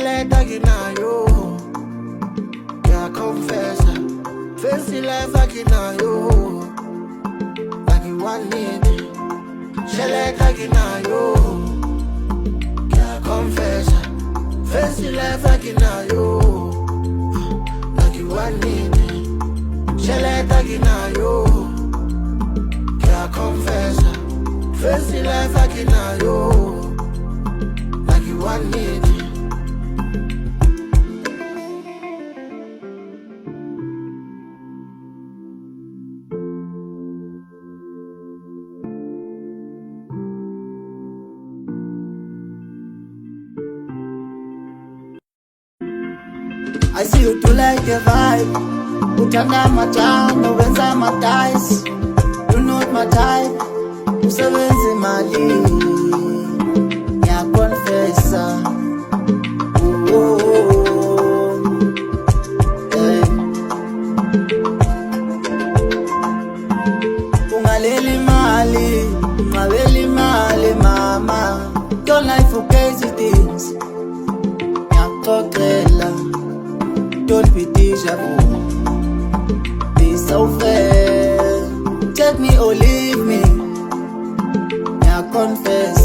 Sheleta kinayo, yeah, confess. Fancy life akinayo, like you want it. Sheleta kinayo, yeah, confess. Fancy life akinayo, like you want it. Sheleta kinayo, yeah, confess. Fancy life akinayo, like you want it. I see you do like a vibe. Utanda matano, wenza my ties. You not my type. Usebenze mali. Ya confessa. Oh, oh, oh. Hey. Ungaleli mali, mama. Don't like for crazy things. Ya kokela. Don't be deja vu. Be so fair. Take me or leave me. Yeah, confess.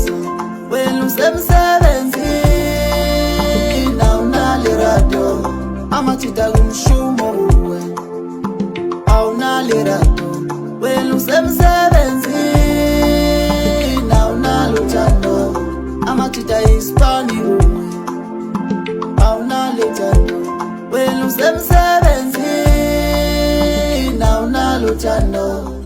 When you say now nalirato. Ama chita kumshumo uwe. Au nalirato. When you say now nalutano. Ama chita hispani uwe. Au nalutano. When you say now nalutano.